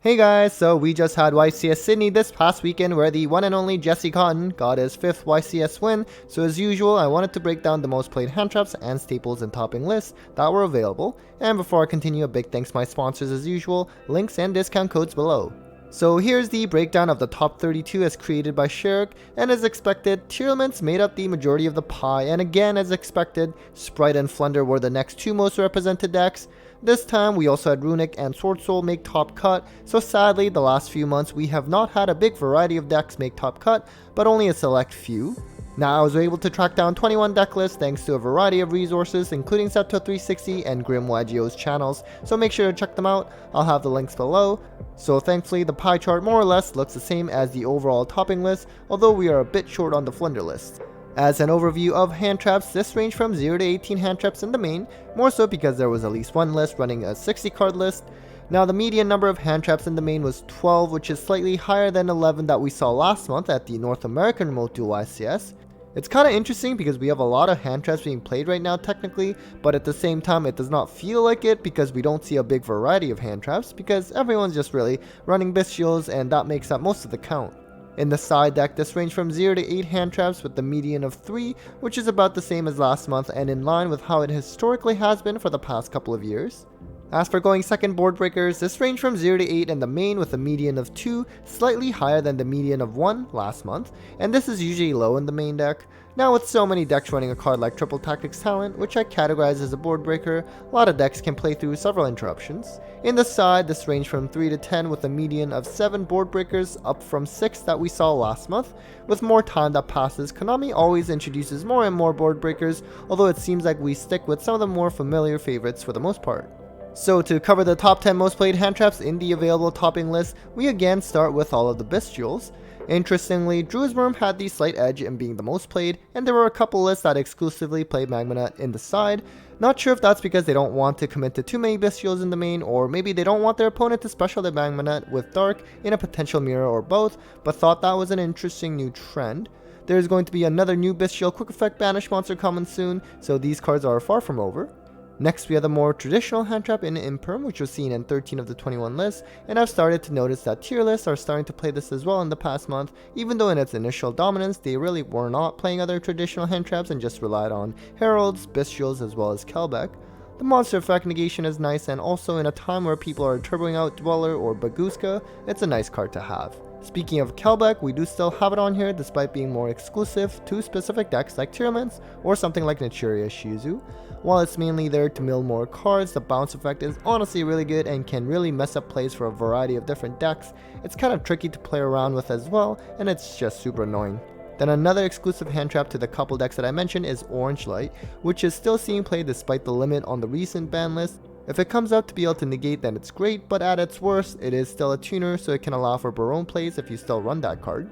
Hey guys, so we just had YCS Sydney this past weekend where the one and only Jesse Cotton got his 5th YCS win, so as usual I wanted to break down the most played hand traps and staples and topping lists that were available, and before I continue a big thanks to my sponsors as usual, links and discount codes below. So here's the breakdown of the top 32 as created by Sherrick, and as expected, Tearlaments made up the majority of the pie, and again as expected, Sprite and Flunder were the next two most represented decks. This time we also had Runic and Sword Soul make top cut, so sadly the last few months we have not had a big variety of decks make top cut, but only a select few. Now I was able to track down 21 deck lists thanks to a variety of resources including Septo360 and Grim YGO's channels, so make sure to check them out, I'll have the links below. So thankfully the pie chart more or less looks the same as the overall topping list, although we are a bit short on the Flunder list. As an overview of hand traps, this ranged from 0 to 18 hand traps in the main, more so because there was at least one list running a 60 card list. Now the median number of hand traps in the main was 12, which is slightly higher than 11 that we saw last month at the North American Remote Duel YCS. It's kinda interesting because we have a lot of hand traps being played right now technically, but at the same time it does not feel like it because we don't see a big variety of hand traps because everyone's just really running bestials and that makes up most of the count. In the side deck, this ranged from 0 to 8 hand traps with the median of 3, which is about the same as last month and in line with how it historically has been for the past couple of years. As for going second board breakers, this ranged from 0 to 8 in the main with a median of 2, slightly higher than the median of 1 last month, and this is usually low in the main deck. Now with so many decks running a card like Triple Tactics Talent, which I categorize as a board breaker, a lot of decks can play through several interruptions. In the side, this ranged from 3 to 10 with a median of 7 board breakers, up from 6 that we saw last month. With more time that passes, Konami always introduces more and more board breakers, although it seems like we stick with some of the more familiar favorites for the most part. So to cover the top 10 most played hand traps in the available topping list, we again start with all of the bestials. Interestingly, Druid's Worm had the slight edge in being the most played, and there were a couple lists that exclusively played Magmanut in the side. Not sure if that's because they don't want to commit to too many bestials in the main, or maybe they don't want their opponent to special their Magmanut with Dark in a potential mirror or both, but thought that was an interesting new trend. There is going to be another new bestial quick effect banish monster coming soon, so these cards are far from over. Next we have the more traditional hand trap in Imperm, which was seen in 13 of the 21 lists, and I've started to notice that tier lists are starting to play this as well in the past month, even though in its initial dominance they really were not playing other traditional hand traps and just relied on Heralds, Bestials as well as Kelbeck. The monster effect negation is nice, and also in a time where people are turboing out Dweller or Baguska, it's a nice card to have. Speaking of Kelbeck, we do still have it on here despite being more exclusive to specific decks like Tearlaments or something like Tearlaments Ishizu. While it's mainly there to mill more cards, the bounce effect is honestly really good and can really mess up plays for a variety of different decks. It's kind of tricky to play around with as well, and it's just super annoying. Then another exclusive hand trap to the couple decks that I mentioned is Orange Light, which is still seeing play despite the limit on the recent ban list. If it comes out to be able to negate, then it's great, but at its worst, it is still a tuner, so it can allow for Barone plays if you still run that card.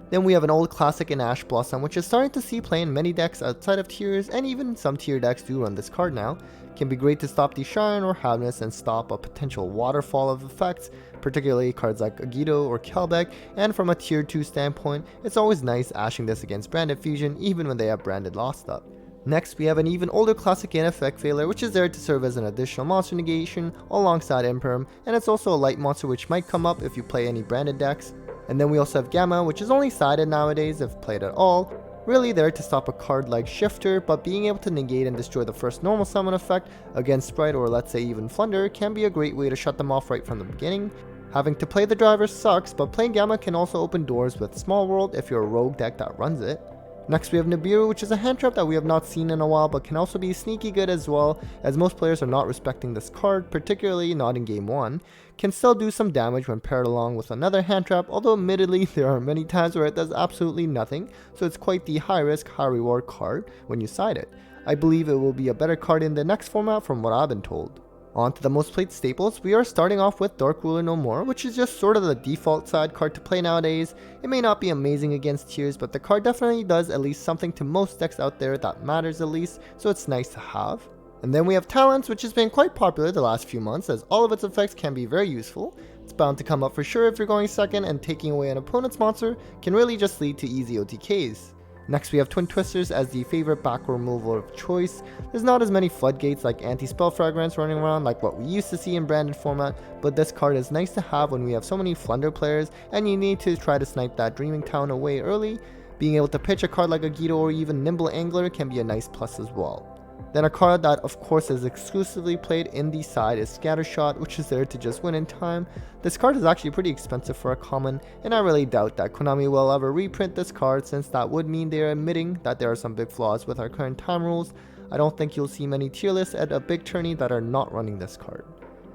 Then we have an old classic in Ash Blossom, which is starting to see play in many decks outside of tiers, and even some tier decks do run this card now. Can be great to stop the Shrine or Havness and stop a potential waterfall of effects, particularly cards like Agito or Kelbeck, and from a tier 2 standpoint, it's always nice ashing this against Branded Fusion even when they have Branded Lost up. Next, we have an even older classic in Effect Failure, which is there to serve as an additional monster negation alongside Imperm, and it's also a light monster which might come up if you play any branded decks. And then we also have Gamma, which is only sided nowadays if played at all, really there to stop a card like Shifter, but being able to negate and destroy the first normal summon effect against Sprite or let's say even Flunder can be a great way to shut them off right from the beginning. Having to play the driver sucks, but playing Gamma can also open doors with Small World if you're a rogue deck that runs it. Next we have Nibiru, which is a hand trap that we have not seen in a while but can also be sneaky good as well, as most players are not respecting this card, particularly not in game 1. Can still do some damage when paired along with another hand trap, although admittedly there are many times where it does absolutely nothing, so it's quite the high risk, high reward card when you side it. I believe it will be a better card in the next format from what I've been told. On to the most played staples, we are starting off with Dark Ruler No More, which is just sort of the default side card to play nowadays. It may not be amazing against tiers, but the card definitely does at least something to most decks out there that matters at least, so it's nice to have. And then we have Talents, which has been quite popular the last few months as all of its effects can be very useful. It's bound to come up for sure if you're going second, and taking away an opponent's monster can really just lead to easy OTKs. Next we have Twin Twisters as the favorite back row removal of choice. There's not as many floodgates like anti-spell fragments running around like what we used to see in branded format, but this card is nice to have when we have so many Flunder players and you need to try to snipe that Dreaming Town away early. Being able to pitch a card like a Guido or even Nimble Angler can be a nice plus as well. Then a card that of course is exclusively played in the side is Scattershot, which is there to just win in time. This card is actually pretty expensive for a common, and I really doubt that Konami will ever reprint this card, since that would mean they are admitting that there are some big flaws with our current time rules. I don't think you'll see many tier lists at a big tourney that are not running this card.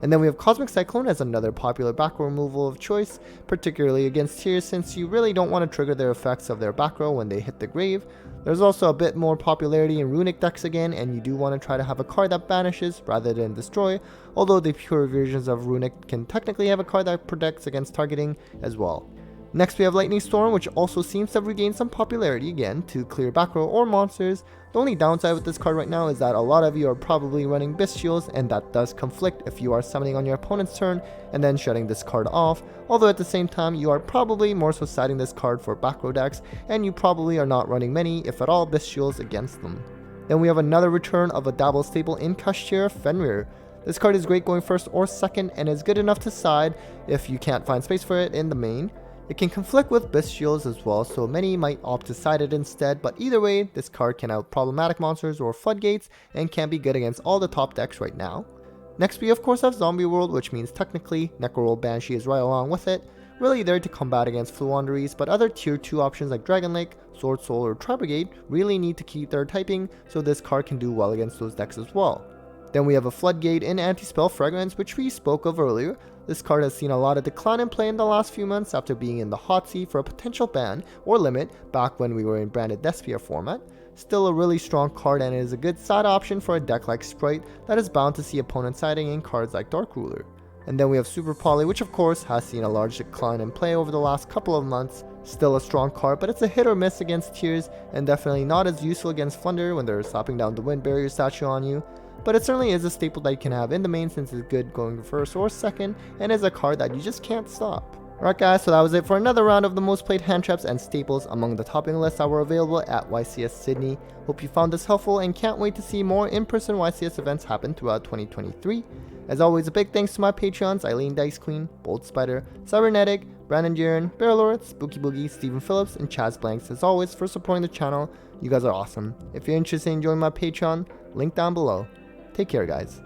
And then we have Cosmic Cyclone as another popular back row removal of choice, particularly against tiers, since you really don't want to trigger their effects of their back row when they hit the grave. There's also a bit more popularity in Runic decks again, and you do want to try to have a card that banishes rather than destroy, although the pure versions of Runic can technically have a card that protects against targeting as well. Next we have Lightning Storm, which also seems to have regained some popularity again to clear back row or monsters. The only downside with this card right now is that a lot of you are probably running Bystials, and that does conflict if you are summoning on your opponent's turn and then shutting this card off, although at the same time you are probably more so siding this card for back row decks, and you probably are not running many, if at all, Bystials against them. Then we have another return of a double staple in Kashtira Fenrir. This card is great going first or second and is good enough to side if you can't find space for it in the main. It can conflict with Bystials as well, so many might opt to side it instead, but either way, this card can out problematic monsters or floodgates and can be good against all the top decks right now. Next we of course have Zombie World, which means technically Necroworld Banshee is right along with it, really there to combat against Fluanderies, but other tier 2 options like Dragon Lake, Sword Soul or Tri-Brigade really need to keep their typing, so this card can do well against those decks as well. Then we have a Floodgate in Anti-Spell Fragments, which we spoke of earlier. This card has seen a lot of decline in play in the last few months after being in the hot seat for a potential ban or limit back when we were in branded Despia format. Still a really strong card, and it is a good side option for a deck like Sprite that is bound to see opponents siding in cards like Dark Ruler. And then we have Super Poly, which of course has seen a large decline in play over the last couple of months. Still a strong card, but it's a hit or miss against tiers, and definitely not as useful against Flunder when they're slapping down the Wind Barrier statue on you. But it certainly is a staple that you can have in the main, since it's good going first or second, and is a card that you just can't stop. Alright guys, so that was it for another round of the most played hand traps and staples among the topping lists that were available at YCS Sydney. Hope you found this helpful and can't wait to see more in-person YCS events happen throughout 2023. As always, a big thanks to my Patreons, Eileen Dice Queen, Bold Spider, Cybernetic, Brandon Jaron, Barrelord, Spooky Boogie, Stephen Phillips, and Chaz Blanks as always for supporting the channel. You guys are awesome. If you're interested in joining my Patreon, link down below. Take care guys.